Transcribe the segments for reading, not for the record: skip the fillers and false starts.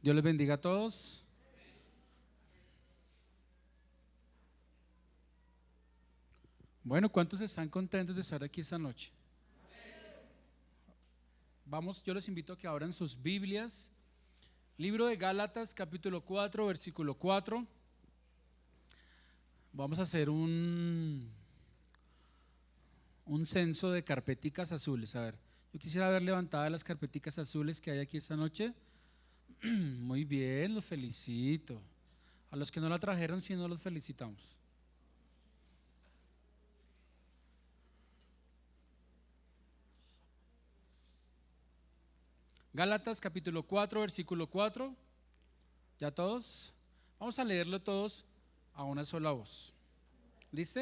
Dios les bendiga a todos. Bueno, ¿cuántos están contentos de estar aquí esta noche? Vamos, yo les invito a que abran sus Biblias. Libro de Gálatas, capítulo 4, versículo 4. Vamos a hacer un censo de carpeticas azules. A ver, yo quisiera ver levantadas las carpeticas azules que hay aquí esta noche. Muy bien, los felicito. A los que no la trajeron, sí, no los felicitamos. Gálatas capítulo 4, versículo 4. ¿Ya todos? Vamos a leerlo todos a una sola voz. ¿Listo?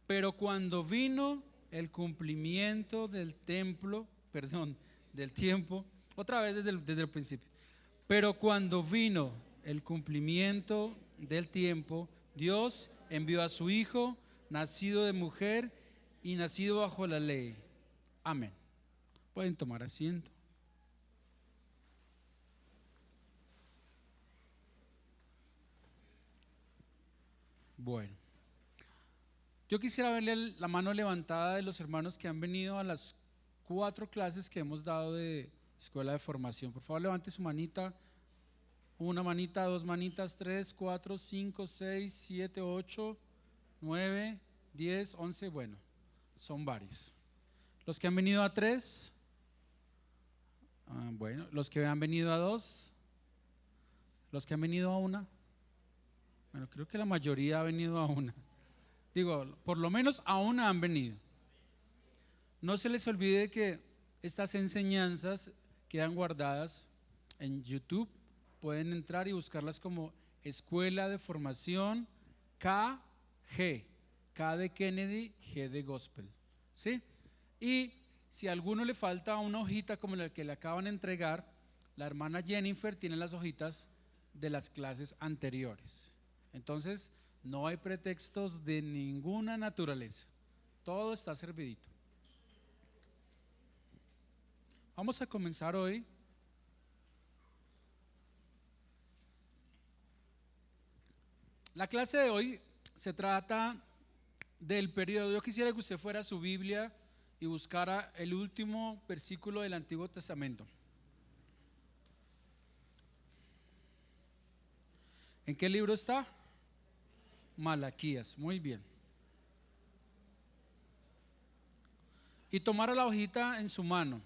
Pero cuando vino el cumplimiento del del tiempo, otra vez desde el principio. Pero cuando vino el cumplimiento del tiempo, Dios envió a su Hijo, nacido de mujer y nacido bajo la ley. Amén. Pueden tomar asiento. Bueno, yo quisiera verle la mano levantada de los hermanos que han venido a las 4 clases que hemos dado de escuela de formación. Por favor, levante su manita. Una manita, dos manitas, 3, 4, 5, 6, 7, 8, 9, 10, 11. Bueno, son varios. Los que han venido a 3, bueno, los que han venido a 2, los que han venido a 1. Bueno, creo que la mayoría ha venido a 1. Digo, por lo menos a 1 han venido. No se les olvide que estas enseñanzas quedan guardadas en YouTube. Pueden entrar y buscarlas como Escuela de Formación KG, K de Kennedy, G de Gospel, ¿sí? Y si a alguno le falta una hojita como la que le acaban de entregar, la hermana Jennifer tiene las hojitas de las clases anteriores. Entonces, no hay pretextos de ninguna naturaleza. Todo está servidito. Vamos a comenzar hoy. La clase de hoy se trata del periodo. Yo quisiera que usted fuera a su Biblia y buscara el último versículo del Antiguo Testamento. ¿En qué libro está? Malaquías, muy bien. Y tomara la hojita en su mano.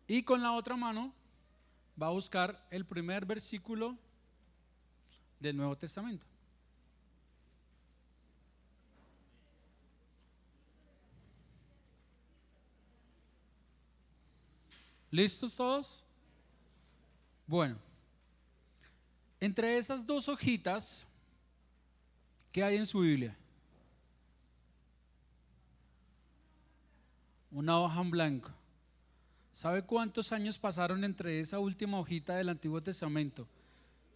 Y con la otra mano va a buscar el primer versículo del Nuevo Testamento. ¿Listos todos? Bueno, entre esas dos hojitas, ¿qué hay en su Biblia? Una hoja en blanco. ¿Sabe cuántos años pasaron entre esa última hojita del Antiguo Testamento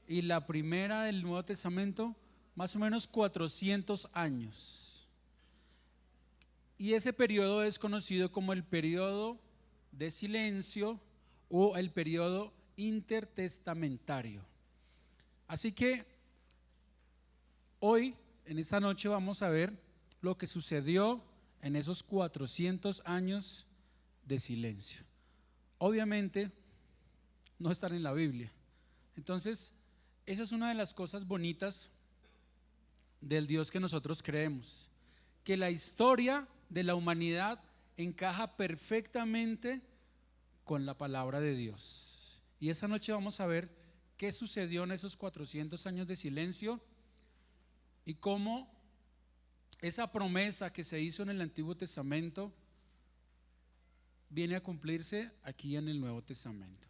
y la primera del Nuevo Testamento? Más o menos 400 años. Y ese periodo es conocido como el periodo de silencio o el periodo intertestamentario. Así que hoy, en esta noche, vamos a ver lo que sucedió en esos 400 años de silencio. Obviamente, no están en la Biblia. Entonces, esa es una de las cosas bonitas del Dios que nosotros creemos, que la historia de la humanidad encaja perfectamente con la palabra de Dios. Y esa noche vamos a ver qué sucedió en esos 400 años de silencio y cómo esa promesa que se hizo en el Antiguo Testamento viene a cumplirse aquí en el Nuevo Testamento.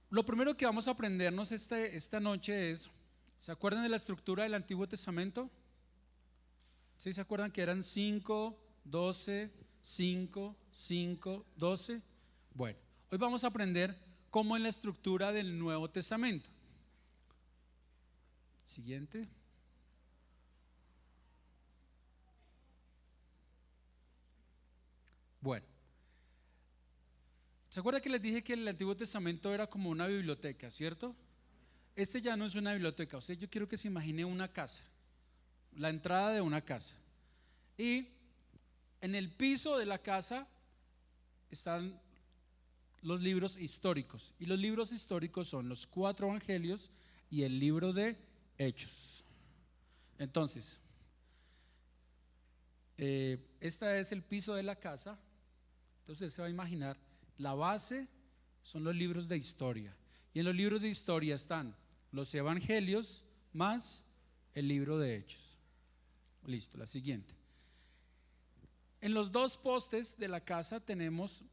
Lo primero que vamos a aprendernos esta noche es, ¿se acuerdan de la estructura del Antiguo Testamento? ¿Sí se acuerdan que eran 5, 12, 5, 5, 12? Bueno, hoy vamos a aprender cómo es la estructura del Nuevo Testamento. Siguiente. Bueno, ¿Se acuerda que les dije que el Antiguo Testamento era como una biblioteca, cierto? Este ya no es una biblioteca, o sea, yo quiero que se imagine una casa, la entrada de una casa. Y en el piso de la casa están los libros históricos. Y los libros históricos son los 4 evangelios y el libro de Hechos. Entonces, este es el piso de la casa. Entonces se va a imaginar, la base son los libros de historia. Y en los libros de historia están los evangelios más el libro de Hechos. Listo, la siguiente. En los 2 postes de la casa tenemos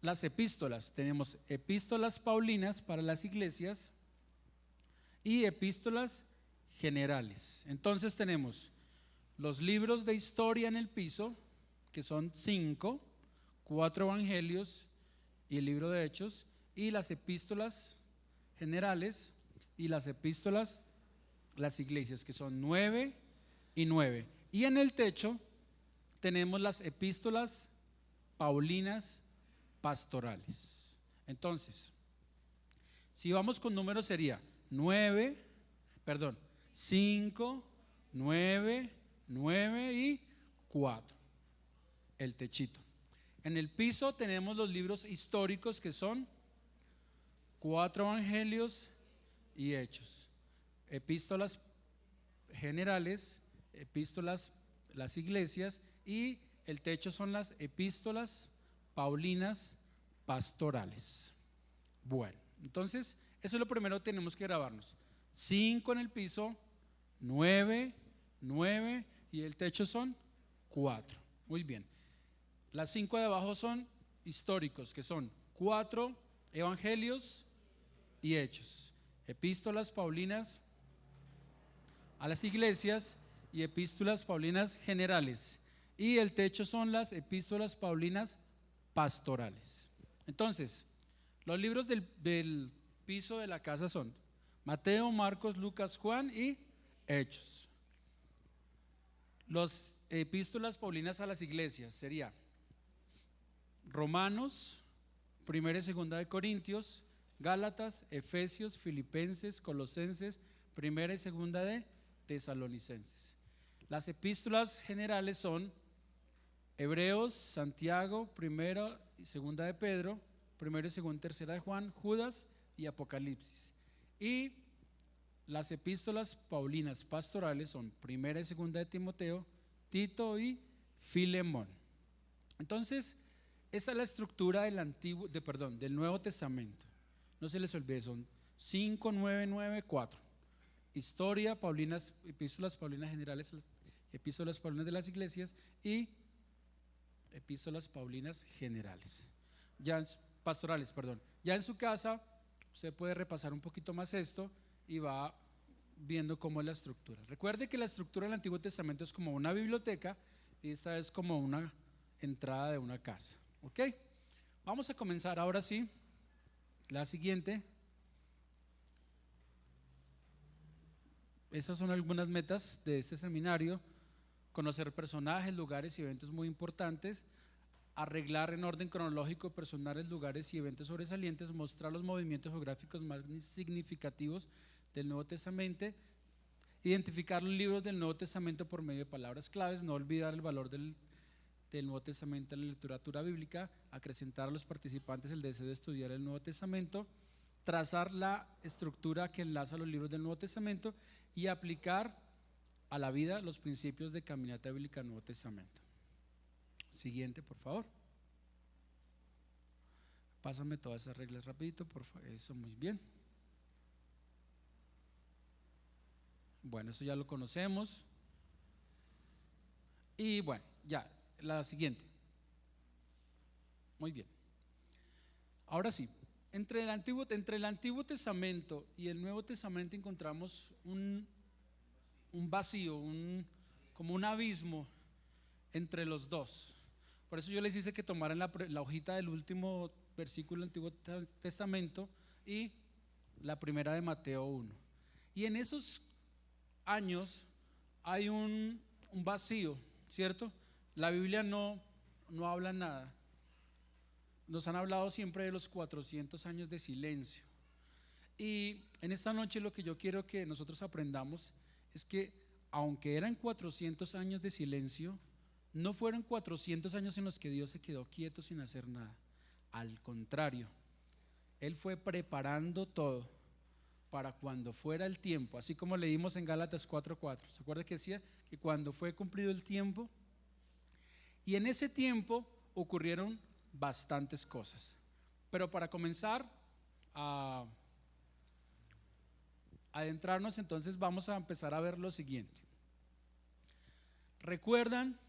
las epístolas. Tenemos epístolas paulinas para las iglesias y epístolas generales. Entonces tenemos los libros de historia en el piso, que son 5, 4 evangelios y el libro de Hechos, y las epístolas generales y las epístolas las iglesias, que son 9 y 9. Y en el techo tenemos las epístolas paulinas pastorales. Entonces, si vamos con números sería 5, 9, 9 y 4, el techito. En el piso tenemos los libros históricos, que son 4 evangelios y Hechos, epístolas generales, epístolas las iglesias, y el techo son las epístolas paulinas pastorales. Bueno, entonces eso es lo primero que tenemos que grabarnos. 5 en el piso, 9, 9 y el techo son 4. Muy bien. Las 5 de abajo son históricos, que son 4 evangelios y Hechos, epístolas paulinas a las iglesias y epístolas paulinas generales. Y el techo son las epístolas paulinas pastorales. Entonces, los libros del piso de la casa son Mateo, Marcos, Lucas, Juan y Hechos. Las epístolas paulinas a las iglesias sería Romanos, Primera y Segunda de Corintios, Gálatas, Efesios, Filipenses, Colosenses, Primera y Segunda de Tesalonicenses. Las epístolas generales son Hebreos, Santiago, Primera y Segunda de Pedro, Primera y Segunda y Tercera de Juan, Judas y Apocalipsis. Y las epístolas paulinas pastorales son Primera y Segunda de Timoteo, Tito y Filemón. Entonces, esa es la estructura del Nuevo Testamento. No se les olvide, son 5, 9, 9, 4. Historia, paulinas, epístolas paulinas generales, epístolas paulinas de las iglesias y epístolas paulinas generales. Pastorales, perdón. Ya en su casa usted puede repasar un poquito más esto y va viendo cómo es la estructura. Recuerde que la estructura del Antiguo Testamento es como una biblioteca y esta es como una entrada de una casa. ¿Ok? Vamos a comenzar ahora sí. La siguiente. Esas son algunas metas de este seminario: conocer personajes, lugares y eventos muy importantes, arreglar en orden cronológico personajes, lugares y eventos sobresalientes, mostrar los movimientos geográficos más significativos del Nuevo Testamento, identificar los libros del Nuevo Testamento por medio de palabras claves, no olvidar el valor del Nuevo Testamento en la literatura bíblica, acrecentar a los participantes el deseo de estudiar el Nuevo Testamento, trazar la estructura que enlaza los libros del Nuevo Testamento y aplicar a la vida los principios de caminata bíblica del Nuevo Testamento. Siguiente, por favor. Pásame todas esas reglas rapidito, por favor. Eso, muy bien. Bueno, eso ya lo conocemos. Y bueno, ya, la siguiente. Muy bien. Ahora sí, entre el Antiguo Testamento y el Nuevo Testamento encontramos un vacío, como un abismo entre los dos. Por eso yo les hice que tomaran la hojita del último versículo del Antiguo Testamento y la primera de Mateo 1. Y en esos años hay un vacío, ¿cierto? La Biblia no habla nada. nos han hablado siempre de los 400 años de silencio. Y en esta noche lo que yo quiero que nosotros aprendamos es que aunque eran 400 años de silencio, no fueron 400 años en los que Dios se quedó quieto sin hacer nada. Al contrario, Él fue preparando todo para cuando fuera el tiempo, así como leímos en Gálatas 4:4. ¿Se acuerda que decía que cuando fue cumplido el tiempo? Y en ese tiempo ocurrieron bastantes cosas. Pero para comenzar a adentrarnos, entonces vamos a empezar a ver lo siguiente. ¿Recuerdan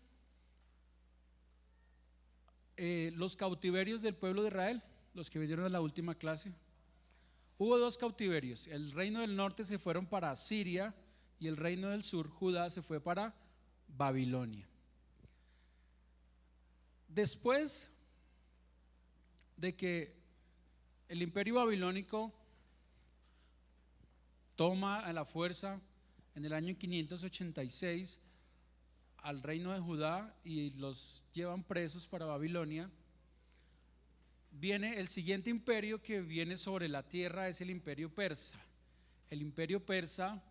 los cautiverios del pueblo de Israel? Los que vinieron en la última clase. Hubo dos cautiverios. El reino del norte se fueron para Siria y el reino del sur, Judá, se fue para Babilonia. Después de que el imperio babilónico toma a la fuerza en el año 586 al reino de Judá y los llevan presos para Babilonia, viene el siguiente imperio que viene sobre la tierra, es el imperio persa. El imperio persa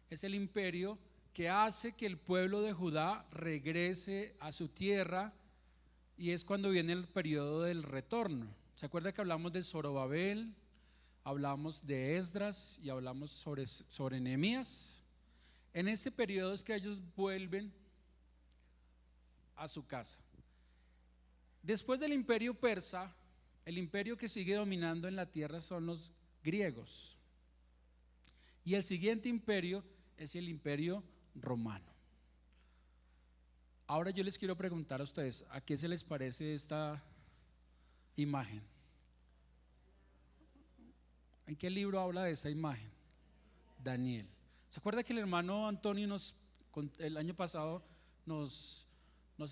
es el imperio que hace que el pueblo de Judá regrese a su tierra, y es cuando viene el periodo del retorno. ¿Se acuerda que hablamos de Zorobabel, hablamos de Esdras y hablamos sobre Nehemías? En ese periodo es que ellos vuelven a su casa. Después del imperio persa, el imperio que sigue dominando en la tierra son los griegos. Y el siguiente imperio es el imperio romano. Ahora yo les quiero preguntar a ustedes, ¿a qué se les parece esta imagen? ¿En qué libro habla de esa imagen? Daniel. ¿Se acuerda que el hermano Antonio el año pasado nos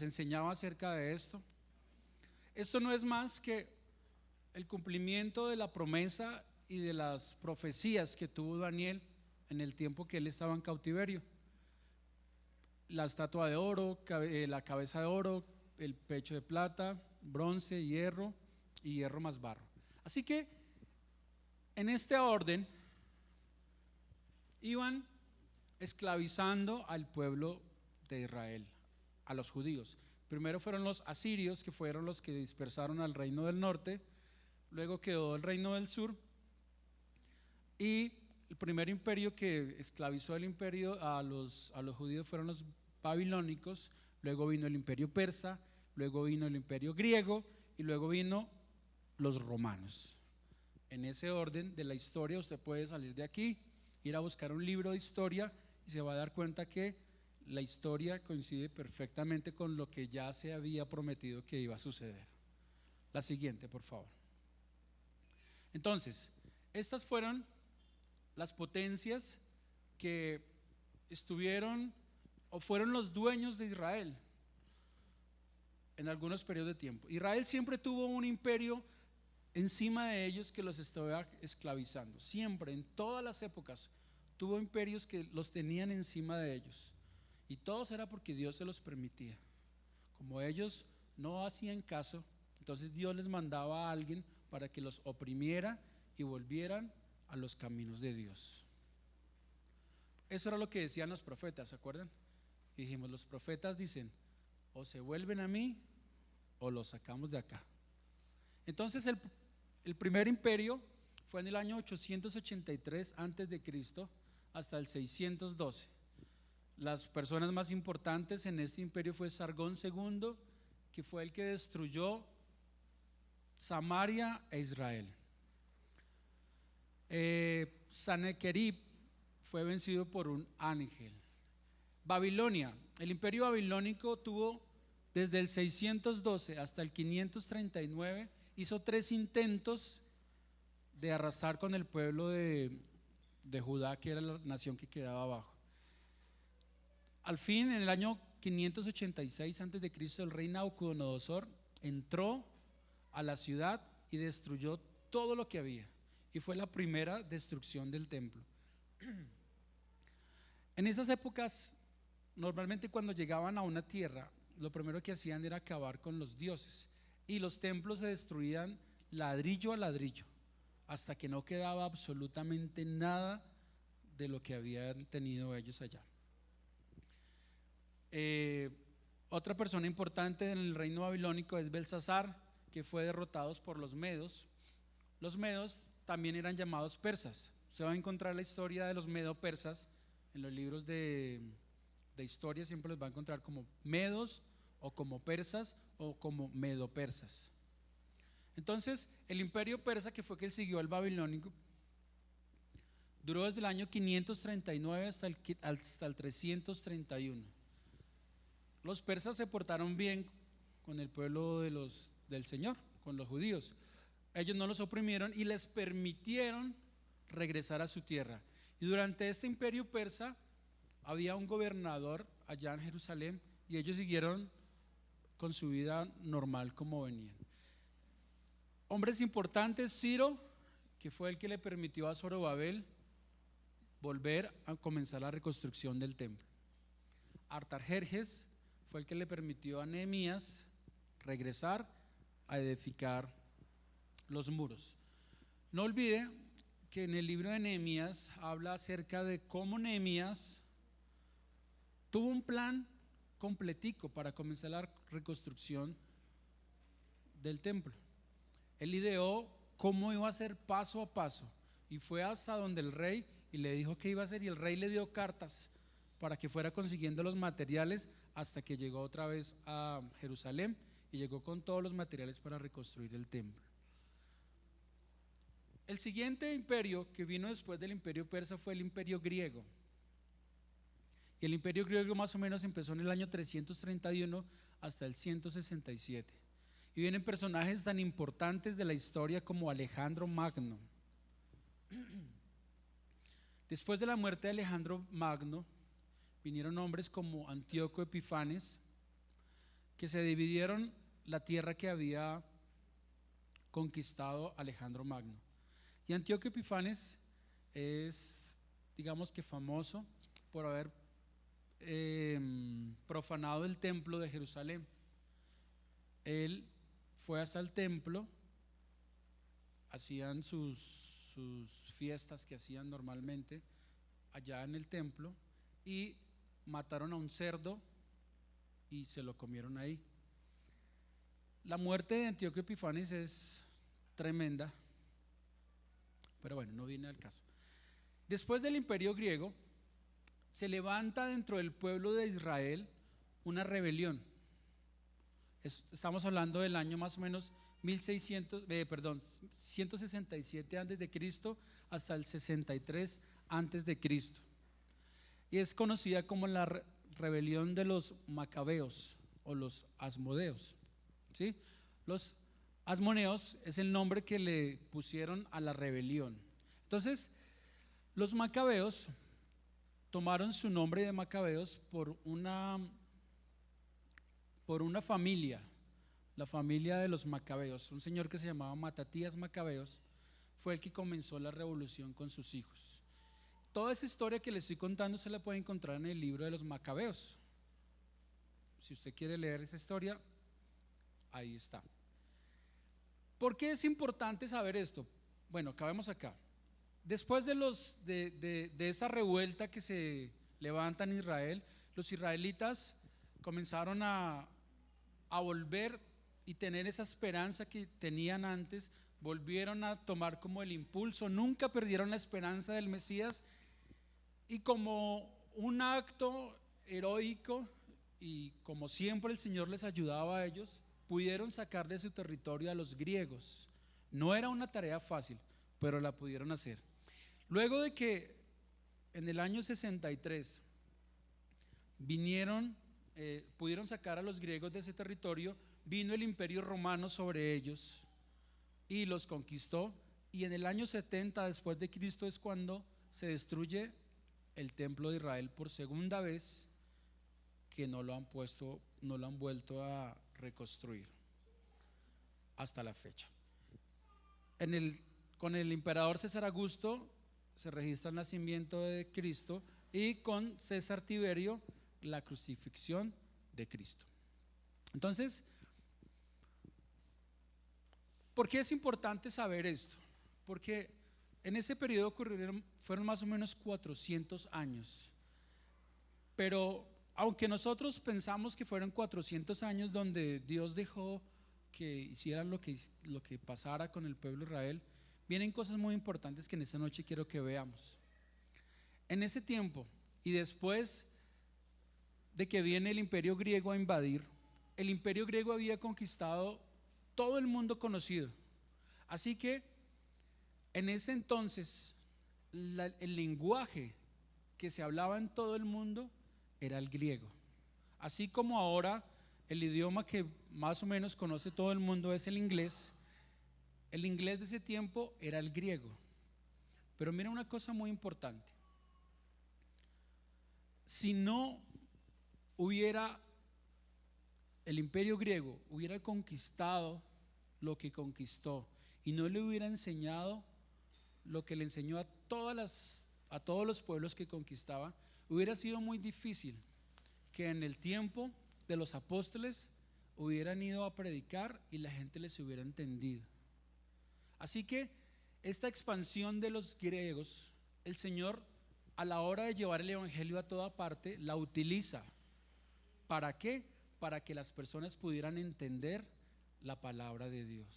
enseñaba acerca de esto? Esto no es más que el cumplimiento de la promesa y de las profecías que tuvo Daniel en el tiempo que él estaba en cautiverio. La estatua de oro, la cabeza de oro, el pecho de plata, bronce, hierro y hierro más barro. Así que en este orden iban esclavizando al pueblo de Israel, a los judíos. Primero fueron los asirios, que fueron los que dispersaron al reino del norte. Luego quedó el reino del sur, y el primer imperio que esclavizó el imperio a los judíos fueron los babilónicos. Luego vino el imperio persa, luego vino el imperio griego y luego vino los romanos. En ese orden de la historia usted puede salir de aquí, ir a buscar un libro de historia y se va a dar cuenta que la historia coincide perfectamente con lo que ya se había prometido que iba a suceder. La siguiente, por favor. Entonces, estas fueron las potencias que estuvieron o fueron los dueños de Israel en algunos periodos de tiempo. Israel siempre tuvo un imperio encima de ellos que los estaba esclavizando. Siempre, en todas las épocas, tuvo imperios que los tenían encima de ellos. Y todos era porque Dios se los permitía. Como ellos no hacían caso, entonces Dios les mandaba a alguien para que los oprimiera y volvieran a los caminos de Dios. Eso era lo que decían los profetas, ¿se acuerdan? Y dijimos, los profetas dicen, o se vuelven a mí o los sacamos de acá. Entonces el primer imperio fue en el año 883 antes de Cristo hasta el 612. Las personas más importantes en este imperio fue Sargón II, que fue el que destruyó Samaria e Israel. Sennacherib fue vencido por un ángel. Babilonia, el imperio babilónico tuvo desde el 612 hasta el 539, hizo 3 intentos de arrasar con el pueblo de Judá, que era la nación que quedaba abajo. Al fin, en el año 586 a.C., el rey Nabucodonosor entró a la ciudad y destruyó todo lo que había, y fue la primera destrucción del templo. En esas épocas, normalmente cuando llegaban a una tierra, lo primero que hacían era acabar con los dioses. y los templos se destruían ladrillo a ladrillo hasta que no quedaba absolutamente nada de lo que habían tenido ellos allá. Otra persona importante en el reino babilónico es Belsasar, que fue derrotado por los medos. Los medos también eran llamados persas. Usted va a encontrar la historia de los medo-persas en los libros de historia, siempre los va a encontrar como medos o como persas o como medo-persas. Entonces, el imperio persa, que fue que siguió al babilónico, duró desde el año 539 hasta el 331. Los persas se portaron bien con el pueblo del Señor, con los judíos. Ellos no los oprimieron y les permitieron regresar a su tierra. Y durante este imperio persa había un gobernador allá en Jerusalén y ellos siguieron con su vida normal como venían. Hombres importantes: Ciro, que fue el que le permitió a Zorobabel volver a comenzar la reconstrucción del templo. Artajerjes fue el que le permitió a Nehemías regresar a edificar los muros. No olvide que en el libro de Nehemías habla acerca de cómo Nehemías tuvo un plan completico para comenzar la reconstrucción del templo. Él ideó cómo iba a ser paso a paso y fue hasta donde el rey y le dijo qué iba a hacer, y el rey le dio cartas para que fuera consiguiendo los materiales hasta que llegó otra vez a Jerusalén y llegó con todos los materiales para reconstruir el templo. El siguiente imperio que vino después del imperio persa fue el imperio griego. Y el imperio griego más o menos empezó en el año 331 hasta el 167. Y vienen personajes tan importantes de la historia como Alejandro Magno. Después de la muerte de Alejandro Magno, vinieron hombres como Antíoco Epifanes, que se dividieron la tierra que había conquistado Alejandro Magno. Y Antíoco Epifanes es, digamos que famoso por haber profanado el templo de Jerusalén. Él fue hasta el templo, hacían sus fiestas que hacían normalmente allá en el templo y mataron a un cerdo y se lo comieron ahí. La muerte de Antíoco Epifanes es tremenda, pero bueno, no viene al caso. Después del imperio griego se levanta dentro del pueblo de Israel una rebelión. Estamos hablando del año más o menos 167 antes de Cristo hasta el 63 antes de Cristo. Y es conocida como la rebelión de los macabeos o los asmodeos, ¿sí? Los asmoneos es el nombre que le pusieron a la rebelión. Entonces, los macabeos tomaron su nombre de macabeos por una familia, la familia de los macabeos. Un señor que se llamaba Matatías Macabeos fue el que comenzó la revolución con sus hijos. Toda esa historia que les estoy contando se la puede encontrar en el libro de los Macabeos. Si usted quiere leer esa historia, ahí está. ¿Por qué es importante saber esto? Bueno, acabemos acá. Después de esa revuelta que se levanta en Israel, los israelitas comenzaron a volver y tener esa esperanza que tenían antes, volvieron a tomar como el impulso, nunca perdieron la esperanza del Mesías, y como un acto heroico y como siempre el Señor les ayudaba a ellos, pudieron sacar de su territorio a los griegos. No era una tarea fácil, pero la pudieron hacer. Luego de que en el año 63 pudieron sacar a los griegos de ese territorio, vino el imperio romano sobre ellos y los conquistó, y en el año 70 después de Cristo es cuando se destruye el templo de Israel por segunda vez, que no lo han vuelto a reconstruir hasta la fecha. Con el emperador César Augusto se registra el nacimiento de Cristo, y con César Tiberio la crucifixión de Cristo. Entonces, ¿Por qué es importante saber esto? Porque en ese periodo fueron más o menos 400 años. Pero aunque nosotros pensamos que fueron 400 años donde Dios dejó que hicieran lo que pasara con el pueblo de Israel, vienen cosas muy importantes que en esta noche quiero que veamos. En ese tiempo y después de que viene el imperio griego a invadir, el imperio griego había conquistado todo el mundo conocido. Así que en ese entonces el lenguaje que se hablaba en todo el mundo era el griego. Así como ahora el idioma que más o menos conoce todo el mundo es el inglés de ese tiempo era el griego. Pero mira una cosa muy importante. Si no hubiera el imperio griego hubiera conquistado lo que conquistó y no le hubiera enseñado lo que le enseñó a todos los pueblos que conquistaba, hubiera sido muy difícil que en el tiempo de los apóstoles hubieran ido a predicar y la gente les hubiera entendido. Así que esta expansión de los griegos, el Señor a la hora de llevar el evangelio a toda parte la utiliza. ¿Para qué? Para que las personas pudieran entender la palabra de Dios.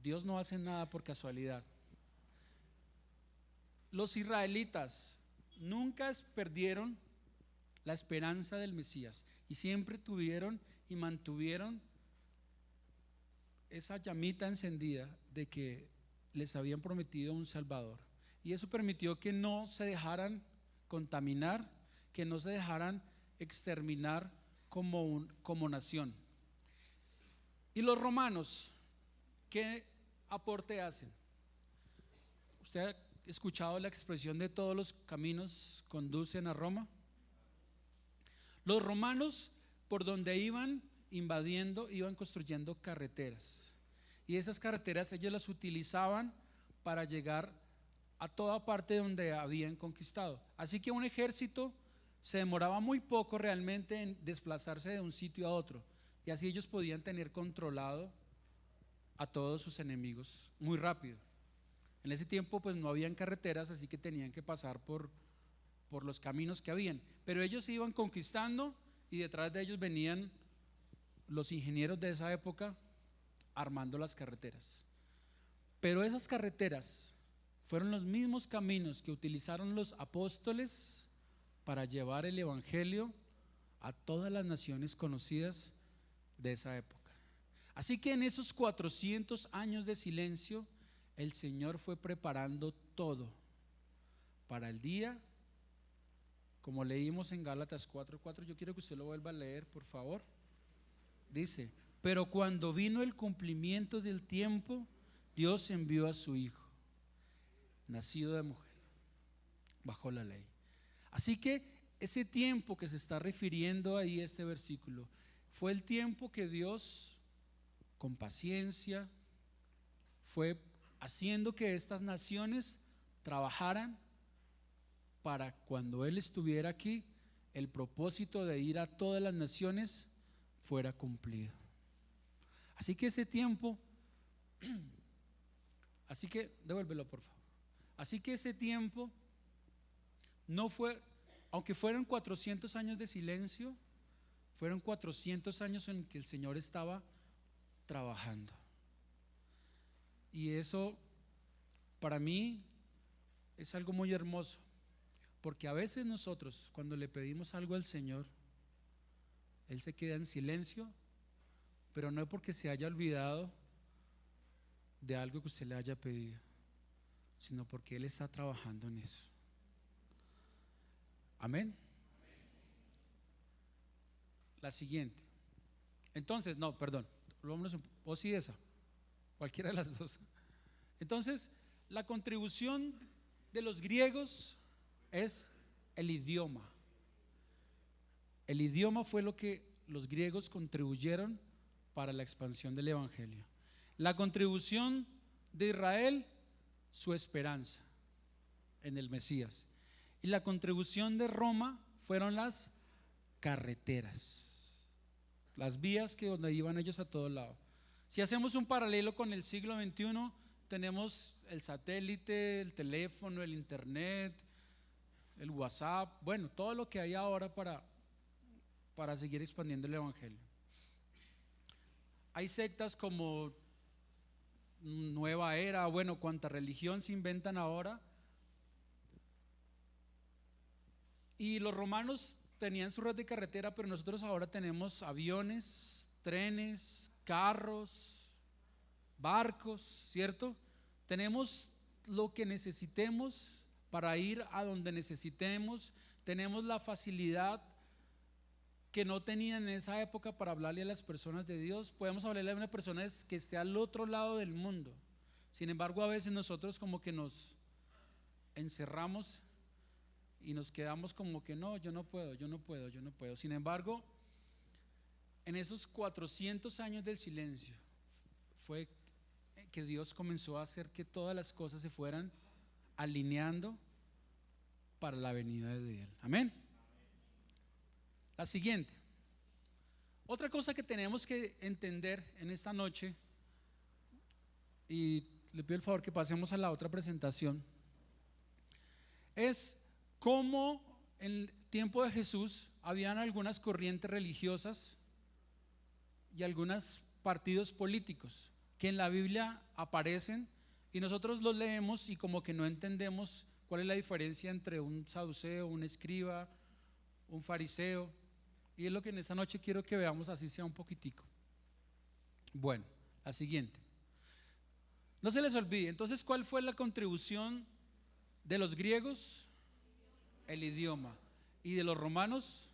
Dios no hace nada por casualidad. Los israelitas nunca perdieron la esperanza del Mesías y siempre tuvieron y mantuvieron esa llamita encendida de que les habían prometido un Salvador, y eso permitió que no se dejaran contaminar, que no se dejaran exterminar como nación. ¿Y los romanos qué aporte hacen? ¿Usted ha escuchado la expresión de todos los caminos conducen a Roma? Los romanos, por donde iban invadiendo, iban construyendo carreteras, y esas carreteras ellos las utilizaban para llegar a toda parte donde habían conquistado. Así que un ejército se demoraba muy poco realmente en desplazarse de un sitio a otro, y así ellos podían tener controlado a todos sus enemigos muy rápido. En ese tiempo pues no habían carreteras, así que tenían que pasar por los caminos que habían, pero ellos se iban conquistando y detrás de ellos venían los ingenieros de esa época armando las carreteras. Pero esas carreteras fueron los mismos caminos que utilizaron los apóstoles para llevar el evangelio a todas las naciones conocidas de esa época. Así que en esos 400 años de silencio, el Señor fue preparando todo para el día, como leímos en Gálatas 4:4. Yo quiero que usted lo vuelva a leer, por favor. Dice: pero cuando vino el cumplimiento del tiempo, Dios envió a su Hijo, nacido de mujer, bajo la ley. Así que ese tiempo que se está refiriendo ahí este versículo fue el tiempo que Dios, con paciencia, fue haciendo que estas naciones trabajaran para cuando Él estuviera aquí, el propósito de ir a todas las naciones fuera cumplido. Así que ese tiempo, así que devuélvelo por favor. Así que ese tiempo no fue, aunque fueron 400 años de silencio, fueron 400 años en que el Señor estaba trabajando. Y eso para mí es algo muy hermoso, porque a veces nosotros cuando le pedimos algo al Señor, Él se queda en silencio, pero no es porque se haya olvidado de algo que usted le haya pedido, sino porque Él está trabajando en eso. Amén. La siguiente. Entonces, no, perdón, o sí esa, cualquiera de las dos. Entonces, la contribución de los griegos es el idioma. El idioma fue lo que los griegos contribuyeron para la expansión del evangelio. La contribución de Israel, su esperanza en el Mesías. Y la contribución de Roma fueron las carreteras, las vías que donde iban ellos a todos lados. Si hacemos un paralelo con el siglo XXI, tenemos el satélite, el teléfono, el internet, el WhatsApp, bueno, todo lo que hay ahora para seguir expandiendo el evangelio. Hay sectas como Nueva Era, bueno, cuánta religión se inventan ahora. Y los romanos tenían su red de carretera, pero nosotros ahora tenemos aviones, trenes, carros, barcos, ¿cierto? Tenemos lo que necesitemos para ir a donde necesitemos. Tenemos la facilidad que no tenían en esa época para hablarle a las personas de Dios. Podemos hablarle a una persona que esté al otro lado del mundo. Sin embargo, a veces nosotros como que nos encerramos y nos quedamos como que no, yo no puedo, yo no puedo, yo no puedo. Sin embargo, en esos 400 años del silencio fue que Dios comenzó a hacer que todas las cosas se fueran alineando para la venida de Él. Amén. La siguiente. Otra cosa que tenemos que entender en esta noche, y le pido el favor que pasemos a la otra presentación, es cómo en el tiempo de Jesús habían algunas corrientes religiosas y algunos partidos políticos que en la Biblia aparecen y nosotros los leemos y como que no entendemos cuál es la diferencia entre un saduceo, un escriba, un fariseo, y es lo que en esta noche quiero que veamos, así sea un poquitico. Bueno, la siguiente. No se les olvide, entonces, ¿cuál fue la contribución de los griegos? El idioma. Y de los romanos,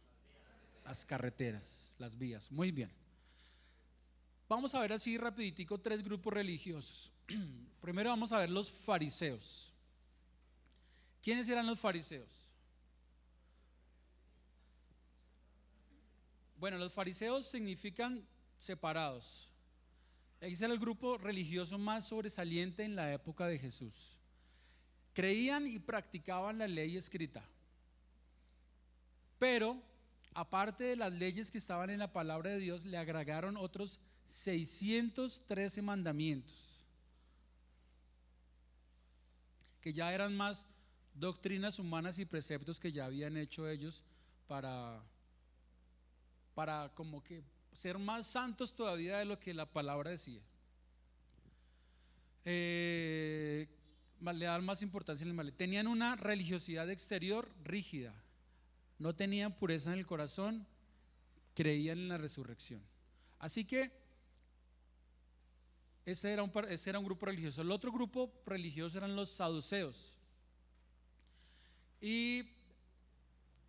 las carreteras, las vías. Muy bien. Vamos a ver así rapiditico tres grupos religiosos. Primero vamos a ver los fariseos. ¿Quiénes eran los fariseos? Bueno, los fariseos significan separados. Ese era el grupo religioso más sobresaliente en la época de Jesús. Creían y practicaban la ley escrita. Pero, aparte de las leyes que estaban en la palabra de Dios, le agregaron otros 613 mandamientos, que ya eran más doctrinas humanas y preceptos que ya habían hecho ellos para como que ser más santos todavía de lo que la palabra decía. Le dan más importancia en el mal. Tenían una religiosidad exterior rígida, no tenían pureza en el corazón, creían en la resurrección. Así que ese era un grupo religioso. El otro grupo religioso eran los saduceos, y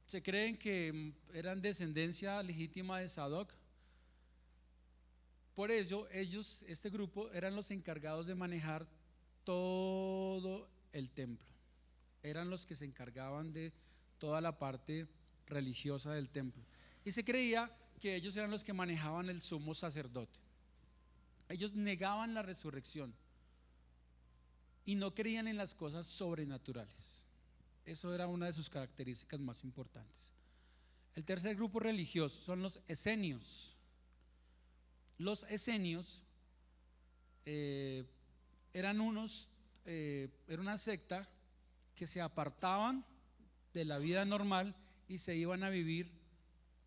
se creen que eran descendencia legítima de Sadoc. Por ello, este grupo, eran los encargados de manejar todo el templo. Eran los que se encargaban de toda la parte religiosa del templo. Y se creía que ellos eran los que manejaban el sumo sacerdote. Ellos negaban la resurrección y no creían en las cosas sobrenaturales. Eso era una de sus características más importantes. El tercer grupo religioso son los esenios. Los esenios eran era una secta que se apartaban de la vida normal y se iban a vivir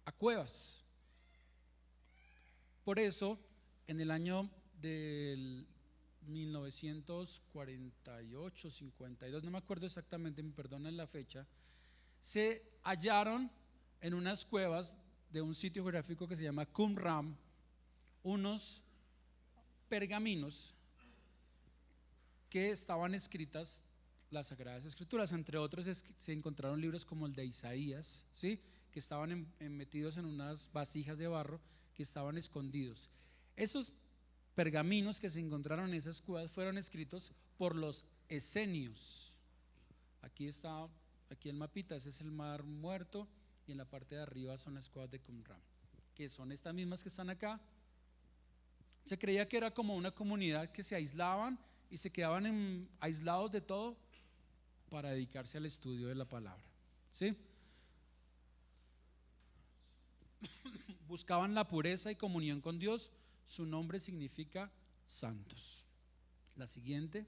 a cuevas. Por eso, en el año del 1948, 52, no me acuerdo exactamente, me perdonan la fecha, se hallaron en unas cuevas de un sitio geográfico que se llama Qumran unos pergaminos que estaban escritas las Sagradas Escrituras. Entre otros se encontraron libros como el de Isaías, ¿sí?, que estaban metidos en unas vasijas de barro que estaban escondidos. Esos pergaminos que se encontraron en esas cuevas fueron escritos por los esenios. Aquí está, aquí el mapita, ese es el Mar Muerto, y en la parte de arriba son las cuevas de Qumran, que son estas mismas que están acá. Se creía que era como una comunidad que se aislaban y se quedaban aislados de todo para dedicarse al estudio de la palabra, ¿sí? Buscaban la pureza y comunión con Dios su nombre significa santos. La siguiente.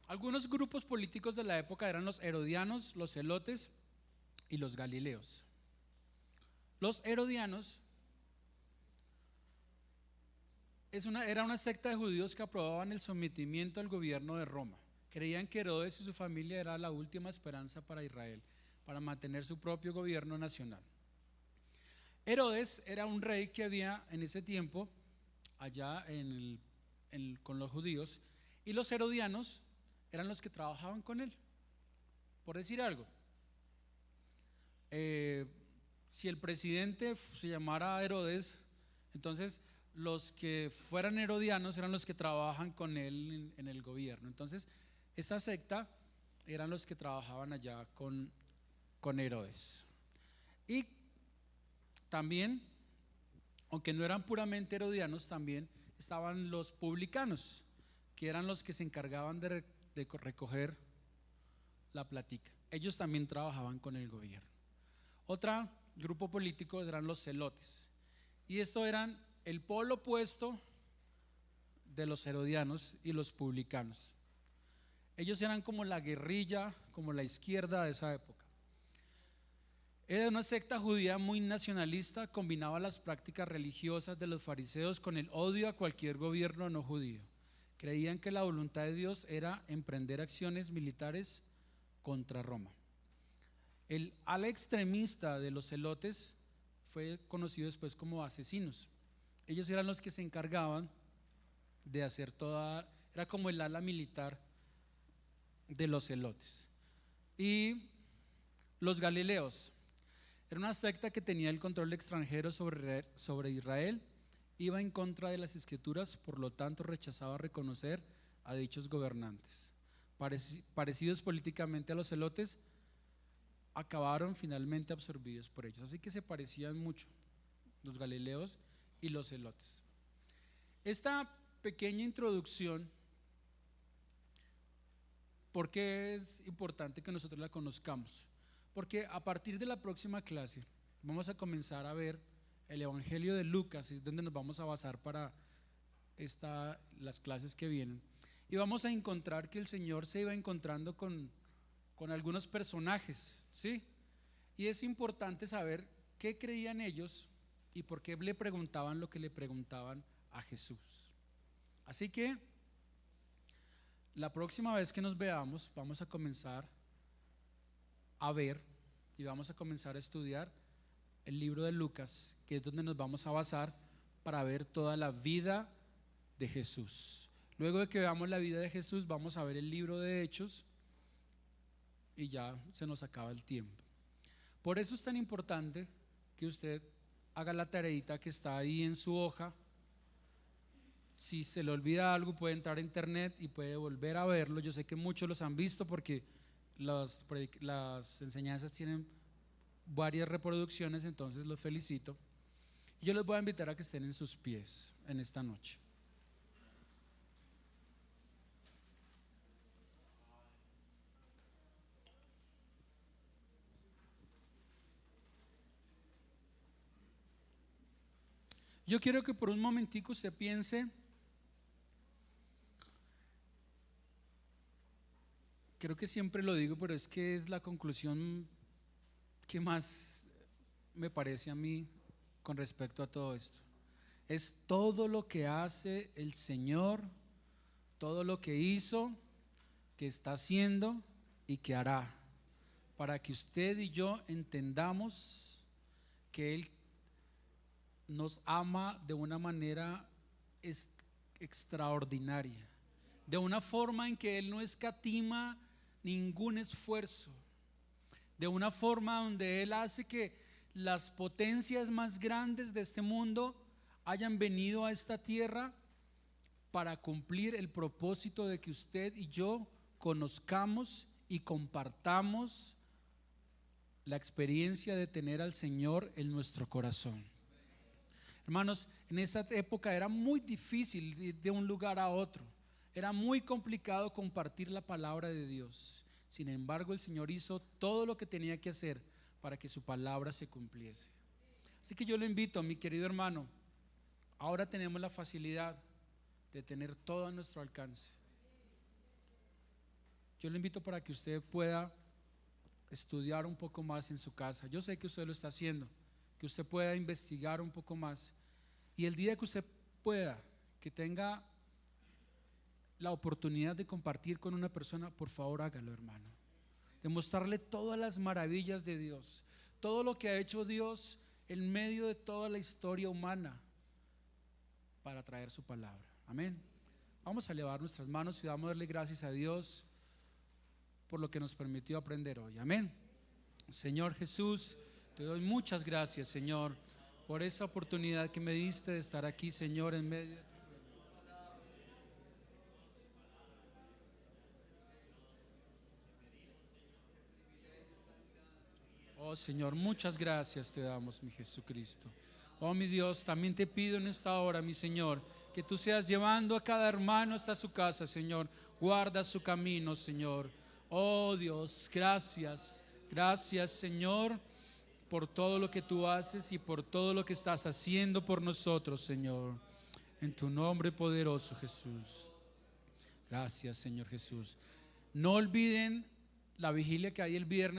Algunos grupos políticos de la época eran los herodianos, los celotes y los galileos. Los herodianos era una secta de judíos que aprobaban el sometimiento al gobierno de Roma. Creían que Herodes y su familia era la última esperanza para Israel, para mantener su propio gobierno nacional. Herodes era un rey que había en ese tiempo allá con los judíos, y los herodianos eran los que trabajaban con él. Por decir algo, si el presidente se llamara Herodes, entonces los que fueran herodianos eran los que trabajan con él en el gobierno. Entonces esa secta eran los que trabajaban allá con Herodes. Y también, aunque no eran puramente herodianos, también estaban los publicanos, que eran los que se encargaban de recoger la platica. Ellos también trabajaban con el gobierno. Otro grupo político eran los celotes, y estos eran el polo opuesto de los herodianos y los publicanos. Ellos eran como la guerrilla, como la izquierda de esa época. Era una secta judía muy nacionalista, combinaba las prácticas religiosas de los fariseos con el odio a cualquier gobierno no judío. Creían que la voluntad de Dios era emprender acciones militares contra Roma. El ala extremista de los celotes fue conocido después como asesinos. Ellos eran los que se encargaban de hacer era como el ala militar de los celotes. Y los galileos, era una secta que tenía el control extranjero sobre Israel, iba en contra de las escrituras, por lo tanto rechazaba reconocer a dichos gobernantes. Parecidos políticamente a los celotes, acabaron finalmente absorbidos por ellos. Así que se parecían mucho los galileos y los celotes. Esta pequeña introducción, ¿por qué es importante que nosotros la conozcamos? Porque a partir de la próxima clase vamos a comenzar a ver el Evangelio de Lucas, es donde nos vamos a basar para las clases que vienen, y vamos a encontrar que el Señor se iba encontrando con algunos personajes, ¿sí? Y es importante saber qué creían ellos y por qué le preguntaban lo que le preguntaban a Jesús. Así que la próxima vez que nos veamos vamos a comenzar a ver y vamos a comenzar a estudiar el libro de Lucas, que es donde nos vamos a basar para ver toda la vida de Jesús. Luego de que veamos la vida de Jesús, vamos a ver el libro de Hechos y ya se nos acaba el tiempo. Por eso es tan importante que usted haga la tareita que está ahí en su hoja. Si se le olvida algo, puede entrar a internet y puede volver a verlo. Yo sé que muchos los han visto porque las enseñanzas tienen varias reproducciones, entonces los felicito. Yo les voy a invitar a que estén en sus pies en esta noche. Yo quiero que por un momentico se piense, creo que siempre lo digo, pero es que es la conclusión que más me parece a mí con respecto a todo esto. Es todo lo que hace el Señor, todo lo que hizo, que está haciendo y que hará, para que usted y yo entendamos que Él nos ama de una manera extraordinaria, de una forma en que Él no escatima ningún esfuerzo, de una forma donde Él hace que las potencias más grandes de este mundo hayan venido a esta tierra para cumplir el propósito de que usted y yo conozcamos y compartamos la experiencia de tener al Señor en nuestro corazón. Hermanos, en esta época era muy difícil ir de un lugar a otro, era muy complicado compartir la palabra de Dios. Sin embargo, el Señor hizo todo lo que tenía que hacer para que su palabra se cumpliese. Así que yo lo invito, mi querido hermano, ahora tenemos la facilidad de tener todo a nuestro alcance. Yo lo invito para que usted pueda estudiar un poco más en su casa. Yo sé que usted lo está haciendo, que usted pueda investigar un poco más. Y el día que usted pueda, que tenga la oportunidad de compartir con una persona, por favor hágalo, hermano. Demostrarle todas las maravillas de Dios, todo lo que ha hecho Dios en medio de toda la historia humana para traer su palabra. Amén. Vamos a elevar nuestras manos y vamos a darle gracias a Dios por lo que nos permitió aprender hoy. Amén. Señor Jesús, te doy muchas gracias, Señor, por esa oportunidad que me diste de estar aquí, Señor, en medio de tu pueblo. Oh Señor, muchas gracias te damos, mi Jesucristo. Oh mi Dios, también te pido en esta hora, mi Señor, que tú seas llevando a cada hermano hasta su casa, Señor. Guarda su camino, Señor. Oh Dios, gracias, gracias, Señor, por todo lo que tú haces y por todo lo que estás haciendo por nosotros, Señor. En tu nombre poderoso, Jesús. Gracias, Señor Jesús. No olviden la vigilia que hay el viernes.